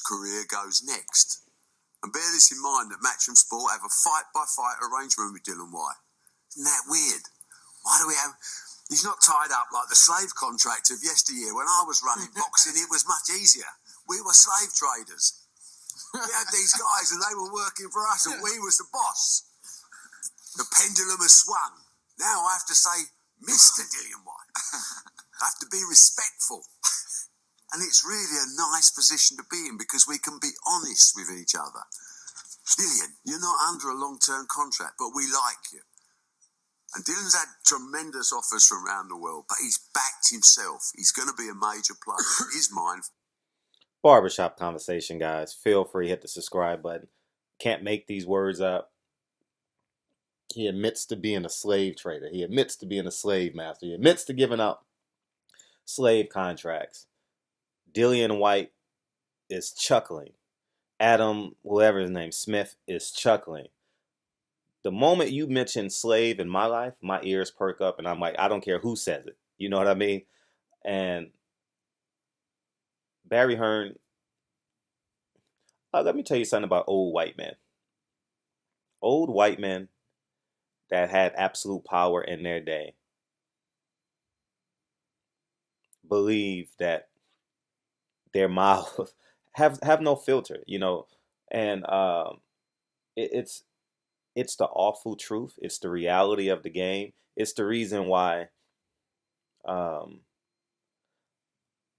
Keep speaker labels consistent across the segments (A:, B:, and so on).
A: career goes next. And bear this in mind that Matchroom Sport have a fight-by-fight arrangement with Dylan White. Isn't that weird? Why do we have... He's not tied up like the slave contract of yesteryear. When I was running boxing, it was much easier. We were slave traders. We had these guys and they were working for us and we was the boss. The pendulum has swung. Now I have to say, Mr. Dillian White. I have to be respectful. And it's really a nice position to be in because we can be honest with each other. Dillian, you're not under a long-term contract, but we like you. And Dylan's had tremendous offers from around the world, but he's backed himself. He's going to be a major player in his mind.
B: Barbershop conversation, guys. Feel free, hit the subscribe button. Can't make these words up. He admits to being a slave trader. He admits to being a slave master. He admits to giving up slave contracts. Dillian White is chuckling. Adam, whatever his name, Smith, is chuckling. The moment you mention slave in my life, my ears perk up and I'm like, I don't care who says it. You know what I mean? And Barry Hearn, let me tell you something about old white men. Old white men that had absolute power in their day believe that their mouths have no filter, you know, and it's the awful truth. It's the reality of the game. It's the reason why Al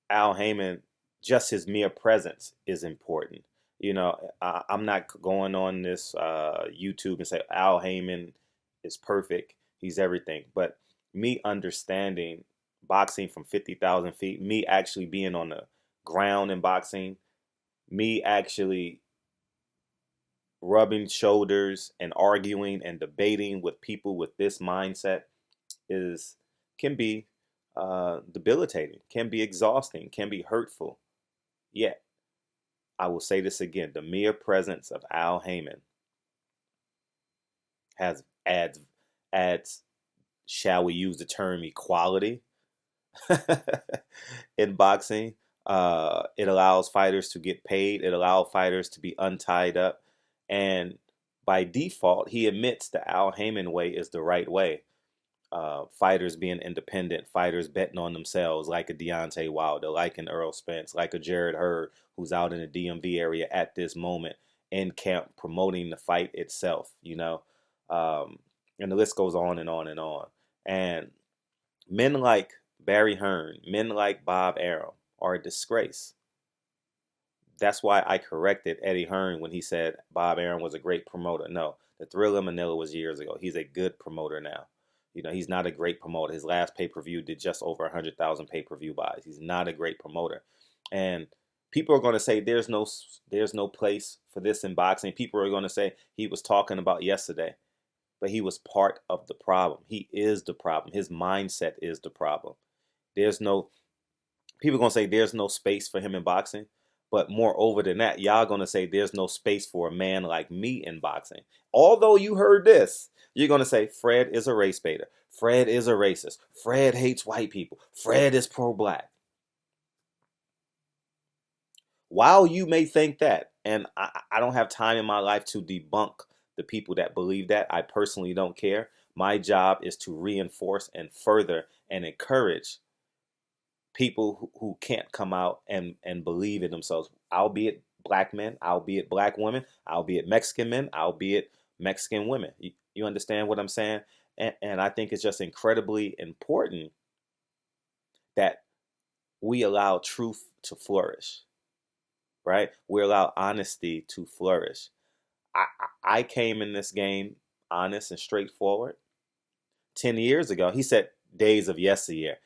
B: Heyman, just his mere presence is important. You know, I'm not going on this YouTube and say Al Heyman is perfect. He's everything. But me understanding boxing from 50,000 feet, me actually being on the ground in boxing, me actually rubbing shoulders and arguing and debating with people with this mindset can be debilitating, can be exhausting, can be hurtful. Yet, I will say this again, the mere presence of Al Heyman adds, shall we use the term equality in boxing. It allows fighters to get paid. It allows fighters to be untied up. And by default, he admits the Al Heyman way is the right way. Fighters being independent, fighters betting on themselves, like a Deontay Wilder, like an Earl Spence, like a Jared Heard, who's out in the DMV area at this moment in camp promoting the fight itself, you know. And the list goes on and on and on. And men like Barry Hearn, men like Bob Arum are a disgrace. That's why I corrected Eddie Hearn when he said Bob Arum was a great promoter. No, the Thrill of Manila was years ago. He's a good promoter now. You know, he's not a great promoter. His last pay-per-view did just over 100,000 pay-per-view buys. He's not a great promoter. And people are going to say there's no place for this in boxing. People are going to say he was talking about yesterday. But he was part of the problem. He is the problem. His mindset is the problem. People are going to say there's no space for him in boxing. But moreover than that, y'all going to say there's no space for a man like me in boxing. Although you heard this, you're going to say Fred is a race baiter. Fred is a racist. Fred hates white people. Fred is pro-black. While you may think that, and I don't have time in my life to debunk the people that believe that, I personally don't care. My job is to reinforce and further and encourage people who can't come out and believe in themselves, albeit black men, albeit black women, albeit Mexican men, albeit Mexican women. You understand what I'm saying? And I think it's just incredibly important that we allow truth to flourish, right? We allow honesty to flourish. I came in this game honest and straightforward. 10 years ago, he said days of yesteryear.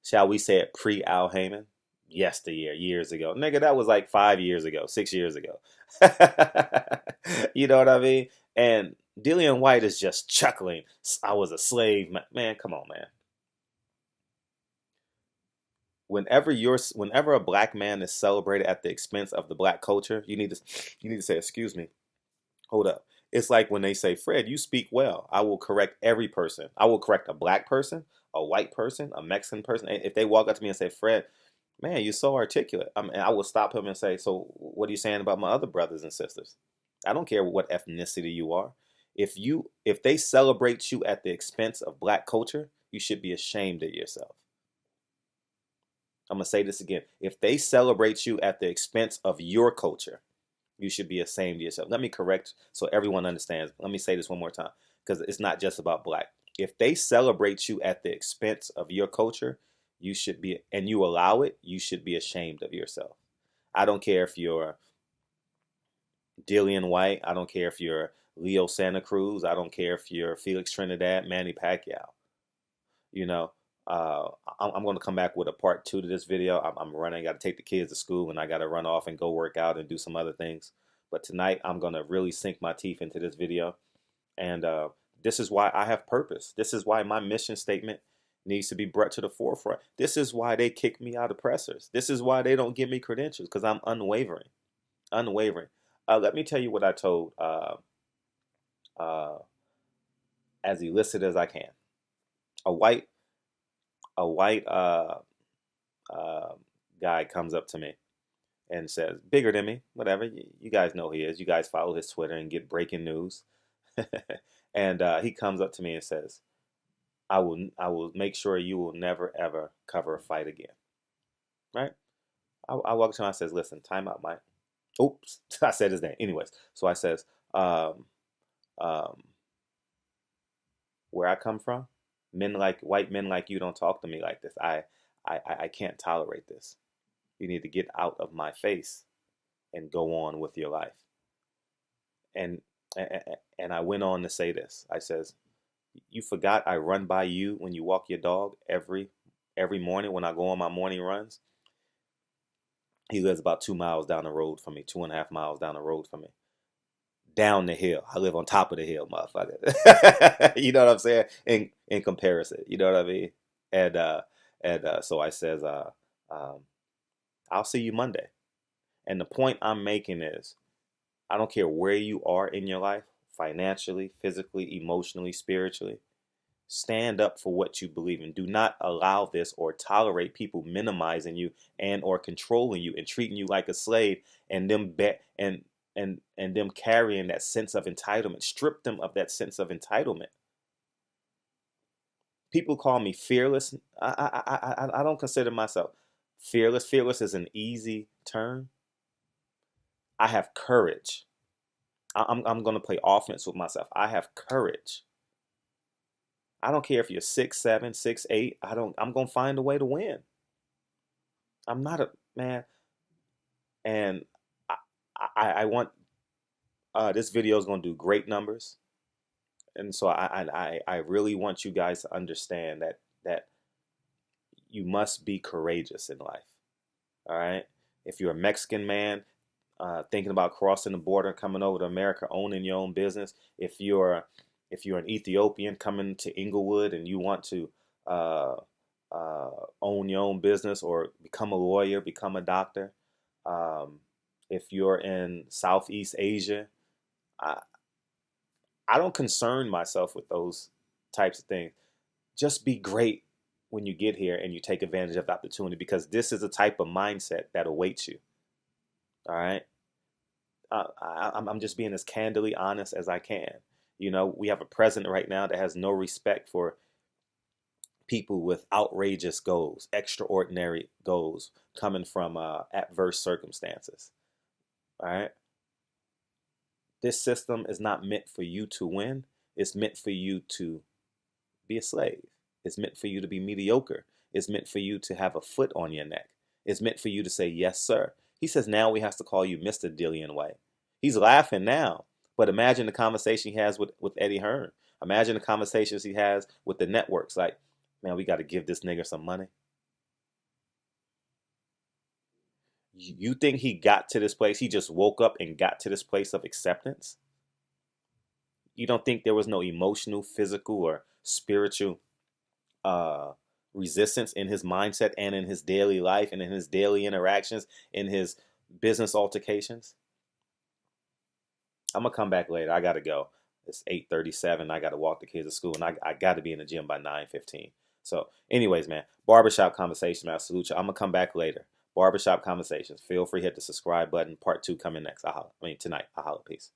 B: Shall we say it pre-Al Heyman? Yesteryear, years ago. Nigga, that was like 5 years ago, 6 years ago. You know what I mean? And Dillian White is just chuckling. I was a slave. Man, come on, man. Whenever a black man is celebrated at the expense of the black culture, you need to say, excuse me. Hold up. It's like when they say, Fred, you speak well. I will correct every person. I will correct a black person, a white person, a Mexican person. If they walk up to me and say, Fred, Man, you're so articulate. I mean, I will stop him and say, so what are you saying about my other brothers and sisters? I don't care what ethnicity you are. If they celebrate you at the expense of black culture, you should be ashamed of yourself. I'm gonna say this again. If they celebrate you at the expense of your culture, you should be ashamed of yourself. Let me correct so everyone understands. Let me say this one more time because it's not just about black. If they celebrate you at the expense of your culture, you should be, and you allow it, you should be ashamed of yourself. I don't care if you're Dillian White. I don't care if you're Leo Santa Cruz. I don't care if you're Felix Trinidad, Manny Pacquiao. You know, I'm going to come back with a part 2 to this video. I'm running. I got to take the kids to school, and I got to run off and go work out and do some other things. But tonight, I'm going to really sink my teeth into this video. And this is why I have purpose. This is why my mission statement needs to be brought to the forefront. This is why they kick me out of pressers. This is why they don't give me credentials, because I'm unwavering. Unwavering. Let me tell you what I told as illicit as I can. A white guy comes up to me and says, bigger than me, whatever. You guys know who he is. You guys follow his Twitter and get breaking news. And he comes up to me and says, I will make sure you will never, ever cover a fight again. Right? I walk to him and I says, listen, time out, Mike. Oops, I said his name. Anyways, so I says, where I come from, white men like you don't talk to me like this. I can't tolerate this. You need to get out of my face and go on with your life. And I went on to say this. I says, you forgot I run by you when you walk your dog every morning when I go on my morning runs. He lives about 2 miles down the road from me, 2.5 miles down the road from me. Down the hill. I live on top of the hill, motherfucker. You know what I'm saying? In comparison, you know what I mean? And so I says, I'll see you Monday. And the point I'm making is, I don't care where you are in your life, financially, physically, emotionally, spiritually. Stand up for what you believe in. Do not allow this or tolerate people minimizing you and or controlling you and treating you like a slave, and them and them carrying that sense of entitlement. Strip them of that sense of entitlement. People call me fearless. I don't consider myself fearless. Fearless is an easy term. I have courage. I'm going to play offense with myself. I have courage. I don't care if you're 6'7", 6'8". I'm going to find a way to win. I'm not a man. And I want this video is going to do great numbers. And so I really want you guys to understand that you must be courageous in life. All right. If you're a Mexican man thinking about crossing the border, coming over to America, owning your own business, if you're an Ethiopian coming to Inglewood and you want to own your own business or become a lawyer, become a doctor, if you're in Southeast Asia, I don't concern myself with those types of things. Just be great when you get here and you take advantage of the opportunity, because this is the type of mindset that awaits you. All right. I'm just being as candidly honest as I can. You know, we have a president right now that has no respect for people with outrageous goals, extraordinary goals coming from adverse circumstances. All right. This system is not meant for you to win. It's meant for you to be a slave. It's meant for you to be mediocre. It's meant for you to have a foot on your neck. It's meant for you to say, yes, sir. He says now we have to call you Mr. Dillian White. He's laughing now. But imagine the conversation he has with Eddie Hearn. Imagine the conversations he has with the networks. Like, man, we got to give this nigger some money. You think he got to this place? He just woke up and got to this place of acceptance? You don't think there was no emotional, physical, or spiritual resistance in his mindset and in his daily life and in his daily interactions, in his business altercations? I'm going to come back later. I got to go. It's 8:37. I got to walk the kids to school, and I got to be in the gym by 9:15. So anyways, man, barbershop conversation, man. I salute you. I'm going to come back later. Barbershop Conversations. Feel free to hit the subscribe button. Part 2 coming next. Tonight. I'll holla. Peace.